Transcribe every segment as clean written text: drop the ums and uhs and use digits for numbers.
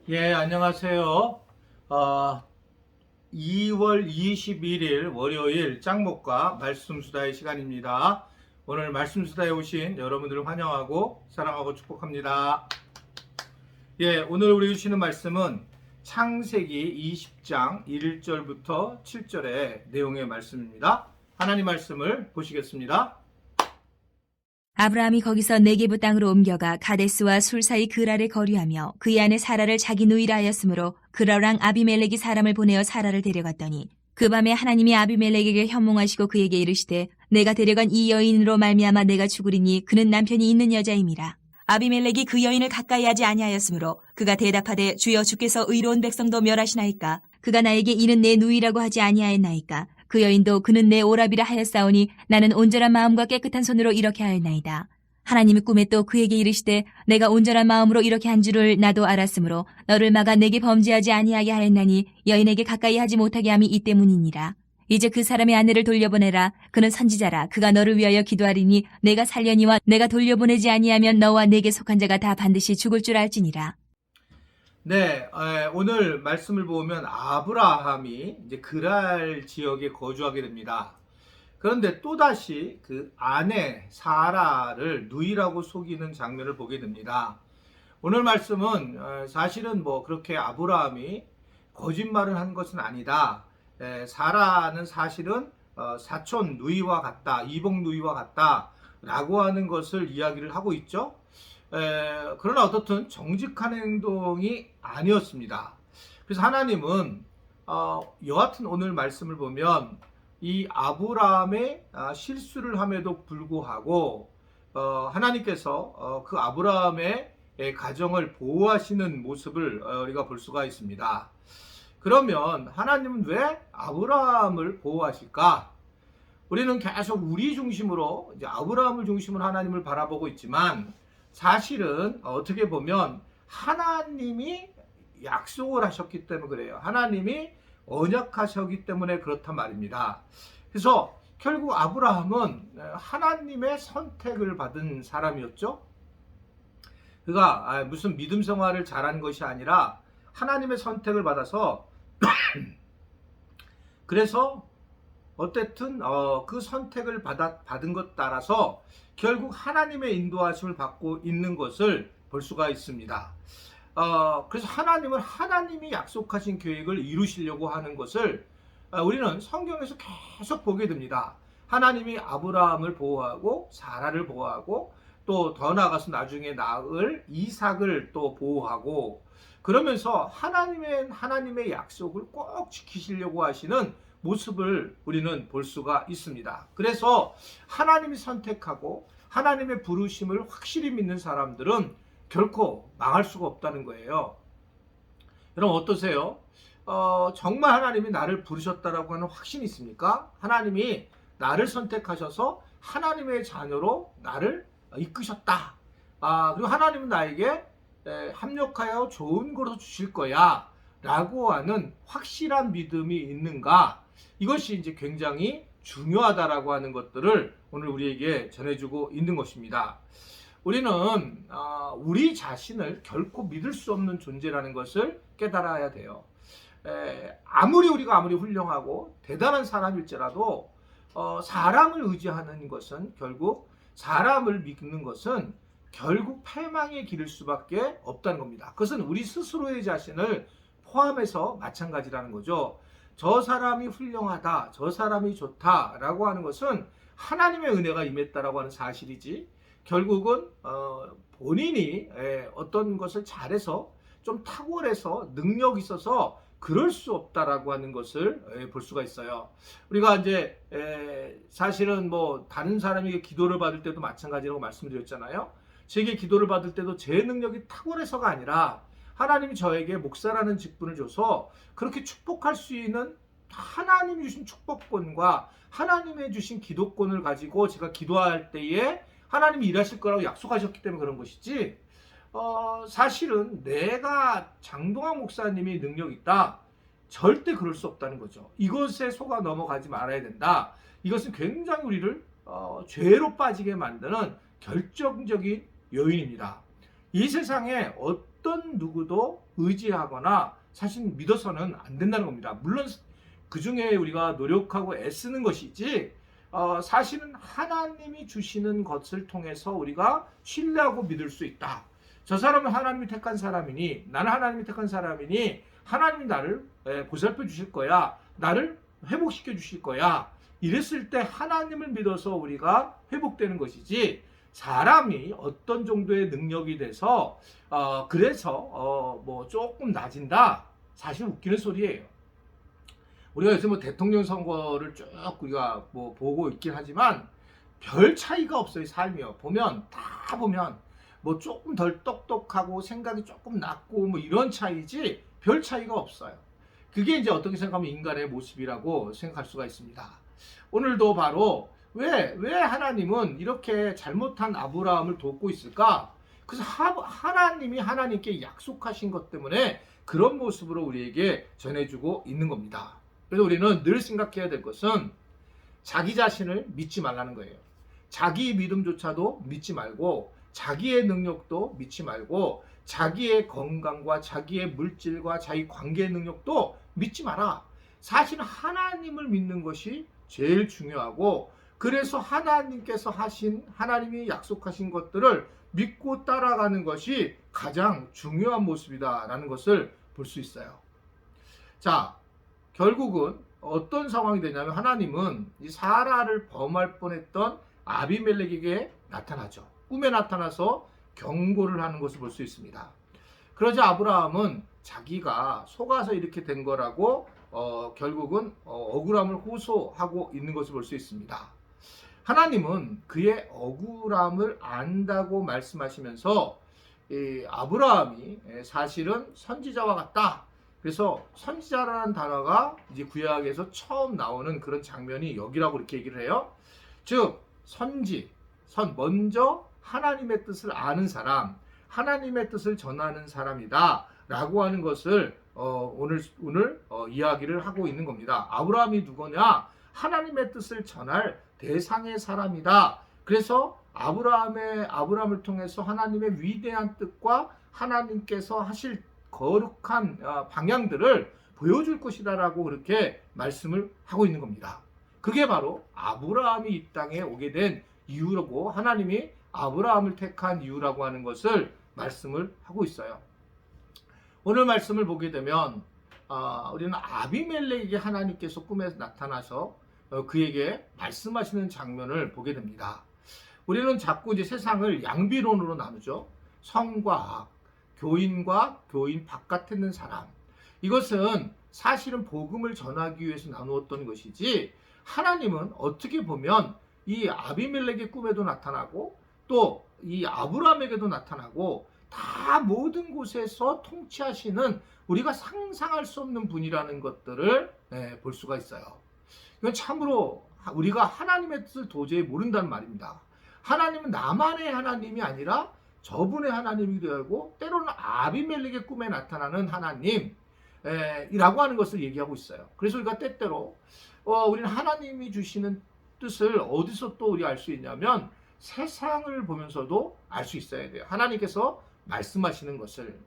예, 안녕하세요. 어, 2월 21일 월요일 짱목과 말씀수다의 시간입니다. 오늘 말씀수다에 오신 여러분들을 환영하고 사랑하고 축복합니다. 예, 오늘 우리 주시는 말씀은 창세기 20장 1절부터 7절의 내용의 말씀입니다. 하나님 말씀을 보시겠습니다. 아브라함이 거기서 네게부 땅으로 옮겨가 가데스와 술 사이 그랄에 거류하며 그의 아내 사라를 자기 누이라 하였으므로 그랄왕 아비멜렉이 사람을 보내어 사라를 데려갔더니 그 밤에 하나님이 아비멜렉에게 현몽하시고 그에게 이르시되 내가 데려간 이 여인으로 말미암아 내가 죽으리니 그는 남편이 있는 여자임이라. 아비멜렉이 그 여인을 가까이 하지 아니하였으므로 그가 대답하되 주여 주께서 의로운 백성도 멸하시나이까. 그가 나에게 이는 내 누이라고 하지 아니하였나이까. 그 여인도 그는 내 오라비라 하였사오니 나는 온전한 마음과 깨끗한 손으로 이렇게 하였나이다. 하나님이 꿈에 또 그에게 이르시되 내가 온전한 마음으로 이렇게 한 줄을 나도 알았으므로 너를 막아 내게 범죄하지 아니하게 하였나니 여인에게 가까이 하지 못하게 함이 이 때문이니라. 이제 그 사람의 아내를 돌려보내라. 그는 선지자라. 그가 너를 위하여 기도하리니 내가 살려니와 내가 돌려보내지 아니하면 너와 내게 속한 자가 다 반드시 죽을 줄 알지니라. 네, 오늘 말씀을 보면 아브라함이 이제 그랄 지역에 거주하게 됩니다. 그런데 또다시 그 아내 사라를 누이라고 속이는 장면을 보게 됩니다. 오늘 말씀은 사실은 뭐 그렇게 아브라함이 거짓말을 한 것은 아니다. 사라는 사실은 사촌 누이와 같다, 이복 누이와 같다 라고 하는 것을 이야기를 하고 있죠. 그러나 어떻든 정직한 행동이 아니었습니다. 그래서 하나님은 여하튼 오늘 말씀을 보면 이 아브라함의 실수를 함에도 불구하고 하나님께서 그 아브라함의 가정을 보호하시는 모습을 우리가 볼 수가 있습니다. 그러면 하나님은 왜 아브라함을 보호하실까? 우리는 계속 우리 중심으로 이제 아브라함을 중심으로 하나님을 바라보고 있지만 사실은 어떻게 보면 하나님이 약속을 하셨기 때문에 그래요. 하나님이 언약하셨기 때문에 그렇단 말입니다. 그래서 결국 아브라함은 하나님의 선택을 받은 사람이었죠. 그가 무슨 믿음 생활을 잘한 것이 아니라 하나님의 선택을 받아서 그래서 어쨌든 그 선택을 받은 것 따라서 결국 하나님의 인도하심을 받고 있는 것을 볼 수가 있습니다. 그래서 하나님은 하나님이 약속하신 계획을 이루시려고 하는 것을 우리는 성경에서 계속 보게 됩니다. 하나님이 아브라함을 보호하고 사라를 보호하고 또 더 나아가서 나중에 낳을 이삭을 또 보호하고 그러면서 하나님의 약속을 꼭 지키시려고 하시는 모습을 우리는 볼 수가 있습니다. 그래서 하나님이 선택하고 하나님의 부르심을 확실히 믿는 사람들은 결코 망할 수가 없다는 거예요. 여러분 어떠세요? 정말 하나님이 나를 부르셨다라고 하는 확신이 있습니까? 하나님이 나를 선택하셔서 하나님의 자녀로 나를 이끄셨다. 그리고 하나님은 나에게 합력하여 좋은 것을 주실 거야 라고 하는 확실한 믿음이 있는가? 이것이 이제 굉장히 중요하다라고 하는 것들을 오늘 우리에게 전해주고 있는 것입니다. 우리는 우리 자신을 결코 믿을 수 없는 존재라는 것을 깨달아야 돼요. 우리가 아무리 훌륭하고 대단한 사람일지라도 사람을 의지하는 것은 결국 사람을 믿는 것은 결국 패망의 길일 수밖에 없다는 겁니다. 그것은 우리 스스로의 자신을 포함해서 마찬가지라는 거죠. 저 사람이 훌륭하다, 저 사람이 좋다라고 하는 것은 하나님의 은혜가 임했다라고 하는 사실이지 결국은 본인이 어떤 것을 잘해서 좀 탁월해서 능력이 있어서 그럴 수 없다라고 하는 것을 볼 수가 있어요. 우리가 이제 사실은 뭐 다른 사람에게 기도를 받을 때도 마찬가지라고 말씀드렸잖아요. 제게 기도를 받을 때도 제 능력이 탁월해서가 아니라 하나님이 저에게 목사라는 직분을 줘서 그렇게 축복할 수 있는 하나님이 주신 축복권과 하나님의 주신 기도권을 가지고 제가 기도할 때에 하나님이 일하실 거라고 약속하셨기 때문에 그런 것이지 사실은 내가 장동환 목사님이 능력 있다 절대 그럴 수 없다는 거죠. 이것에 속아 넘어가지 말아야 된다. 이것은 굉장히 우리를 죄로 빠지게 만드는 결정적인 요인입니다. 이 세상에 어떤 누구도 의지하거나 사실 믿어서는 안 된다는 겁니다. 물론 그 중에 우리가 노력하고 애쓰는 것이지 사실은 하나님이 주시는 것을 통해서 우리가 신뢰하고 믿을 수 있다. 저 사람은 하나님이 택한 사람이니, 나는 하나님이 택한 사람이니 하나님이 나를 보살펴 주실 거야, 나를 회복시켜 주실 거야, 이랬을 때 하나님을 믿어서 우리가 회복되는 것이지, 사람이 어떤 정도의 능력이 돼서 그래서 뭐 조금 낮은다, 사실 웃기는 소리예요. 우리가 요새 뭐 대통령 선거를 쭉 우리가 뭐 보고 있긴 하지만 별 차이가 없어요. 삶이요. 보면 다 보면 뭐 조금 덜 똑똑하고 생각이 조금 낮고 뭐 이런 차이지 별 차이가 없어요. 그게 이제 어떻게 생각하면 인간의 모습이라고 생각할 수가 있습니다. 오늘도 바로 왜 하나님은 이렇게 잘못한 아브라함을 돕고 있을까? 그래서 하나님이 하나님께 약속하신 것 때문에 그런 모습으로 우리에게 전해주고 있는 겁니다. 그래서 우리는 늘 생각해야 될 것은 자기 자신을 믿지 말라는 거예요. 자기 믿음조차도 믿지 말고, 자기의 능력도 믿지 말고, 자기의 건강과 자기의 물질과 자기 관계 능력도 믿지 마라. 사실 하나님을 믿는 것이 제일 중요하고, 그래서 하나님께서 하나님이 약속하신 것들을 믿고 따라가는 것이 가장 중요한 모습이다라는 것을 볼 수 있어요. 자, 결국은 어떤 상황이 되냐면 하나님은 이 사라를 범할 뻔했던 아비멜렉에게 나타나죠. 꿈에 나타나서 경고를 하는 것을 볼 수 있습니다. 그러자 아브라함은 자기가 속아서 이렇게 된 거라고 결국은 억울함을 호소하고 있는 것을 볼 수 있습니다. 하나님은 그의 억울함을 안다고 말씀하시면서 아브라함이 사실은 선지자와 같다. 그래서 선지자라는 단어가 이제 구약에서 처음 나오는 그런 장면이 여기라고 이렇게 얘기를 해요. 즉 먼저 하나님의 뜻을 아는 사람, 하나님의 뜻을 전하는 사람이다 라고 하는 것을 오늘 이야기를 하고 있는 겁니다. 아브라함이 누구냐? 하나님의 뜻을 전할 대상의 사람이다. 그래서 아브라함을 통해서 하나님의 위대한 뜻과 하나님께서 하실 거룩한 방향들을 보여줄 것이다라고 그렇게 말씀을 하고 있는 겁니다. 그게 바로 아브라함이 이 땅에 오게 된 이유라고, 하나님이 아브라함을 택한 이유라고 하는 것을 말씀을 하고 있어요. 오늘 말씀을 보게 되면 우리는 아비멜렉에게 하나님께서 꿈에 나타나서 그에게 말씀하시는 장면을 보게 됩니다. 우리는 자꾸 이제 세상을 양비론으로 나누죠. 성과 악, 교인과 교인 바깥에 있는 사람. 이것은 사실은 복음을 전하기 위해서 나누었던 것이지, 하나님은 어떻게 보면 이 아비멜렉의 꿈에도 나타나고 또 이 아브라함에게도 나타나고 다 모든 곳에서 통치하시는, 우리가 상상할 수 없는 분이라는 것들을 볼 수가 있어요. 이건 참으로 우리가 하나님의 뜻을 도저히 모른다는 말입니다. 하나님은 나만의 하나님이 아니라 저분의 하나님이기도 하고, 때로는 아비멜렉의 꿈에 나타나는 하나님이라고 하는 것을 얘기하고 있어요. 그래서 우리가 때때로 우리는 하나님이 주시는 뜻을 어디서 또 우리 알 수 있냐면 세상을 보면서도 알 수 있어야 돼요. 하나님께서 말씀하시는 것을.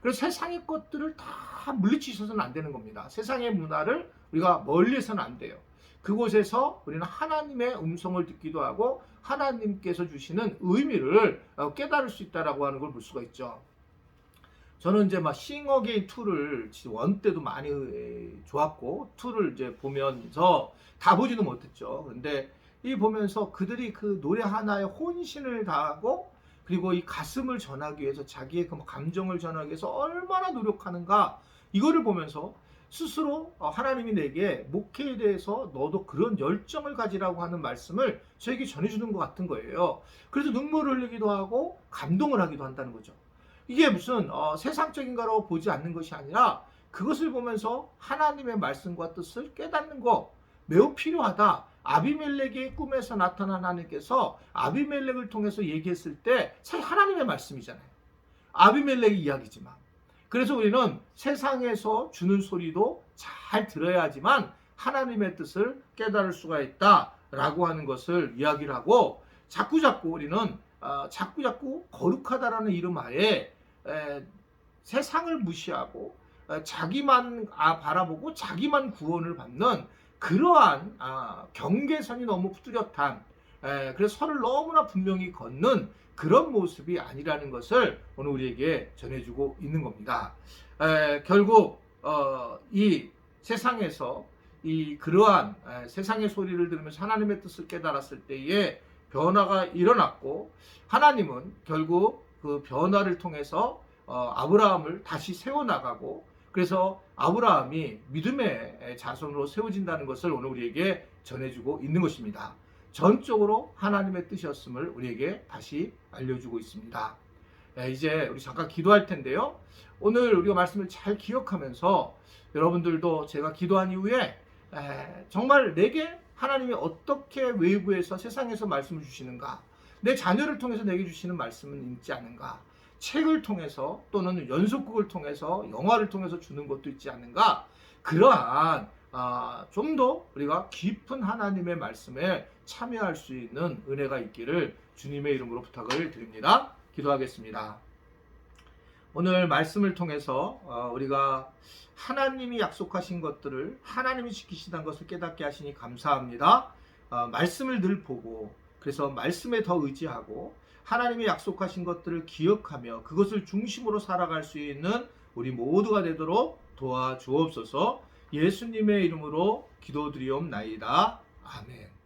그래서 세상의 것들을 다 물리치셔서는 안 되는 겁니다. 세상의 문화를 우리가 멀리해서는 안 돼요. 그곳에서 우리는 하나님의 음성을 듣기도 하고 하나님께서 주시는 의미를 깨달을 수 있다라고 하는 걸 볼 수가 있죠. 저는 이제 막 싱어게인 2를 1 때도 많이 좋았고 2를 이제 보면서 다 보지는 못했죠. 그런데 이 보면서 그들이 그 노래 하나에 혼신을 다하고, 그리고 이 가슴을 전하기 위해서, 자기의 그 감정을 전하기 위해서 얼마나 노력하는가, 이거를 보면서 스스로 하나님이 내게 목회에 대해서 너도 그런 열정을 가지라고 하는 말씀을 저에게 전해주는 것 같은 거예요. 그래서 눈물을 흘리기도 하고 감동을 하기도 한다는 거죠. 이게 무슨 세상적인 거라고 보지 않는 것이 아니라 그것을 보면서 하나님의 말씀과 뜻을 깨닫는 거 매우 필요하다. 아비멜렉의 꿈에서 나타난 하나님께서 아비멜렉을 통해서 얘기했을 때 사실 하나님의 말씀이잖아요. 아비멜렉의 이야기지만. 그래서 우리는 세상에서 주는 소리도 잘 들어야 하지만 하나님의 뜻을 깨달을 수가 있다라고 하는 것을 이야기를 하고, 자꾸자꾸 우리는 자꾸자꾸 거룩하다라는 이름 하에 세상을 무시하고 자기만 바라보고 자기만 구원을 받는 그러한 경계선이 너무 뚜렷한, 그래서 선을 너무나 분명히 걷는 그런 모습이 아니라는 것을 오늘 우리에게 전해주고 있는 겁니다. 결국 이 세상에서 그러한 세상의 소리를 들으면서 하나님의 뜻을 깨달았을 때에 변화가 일어났고, 하나님은 결국 그 변화를 통해서 아브라함을 다시 세워나가고, 그래서 아브라함이 믿음의 자손으로 세워진다는 것을 오늘 우리에게 전해주고 있는 것입니다. 전적으로 하나님의 뜻이었음을 우리에게 다시 알려주고 있습니다. 이제 우리 잠깐 기도할 텐데요. 오늘 우리가 말씀을 잘 기억하면서 여러분들도 제가 기도한 이후에 정말 내게 하나님이 어떻게 외부에서 세상에서 말씀을 주시는가, 내 자녀를 통해서 내게 주시는 말씀은 있지 않은가, 책을 통해서 또는 연속극을 통해서 영화를 통해서 주는 것도 있지 않는가, 그러한 좀 더 우리가 깊은 하나님의 말씀에 참여할 수 있는 은혜가 있기를 주님의 이름으로 부탁을 드립니다. 기도하겠습니다. 오늘 말씀을 통해서 우리가 하나님이 약속하신 것들을 하나님이 지키신다는 것을 깨닫게 하시니 감사합니다. 말씀을 늘 보고, 그래서 말씀에 더 의지하고 하나님이 약속하신 것들을 기억하며 그것을 중심으로 살아갈 수 있는 우리 모두가 되도록 도와주옵소서. 예수님의 이름으로 기도드리옵나이다. 아멘.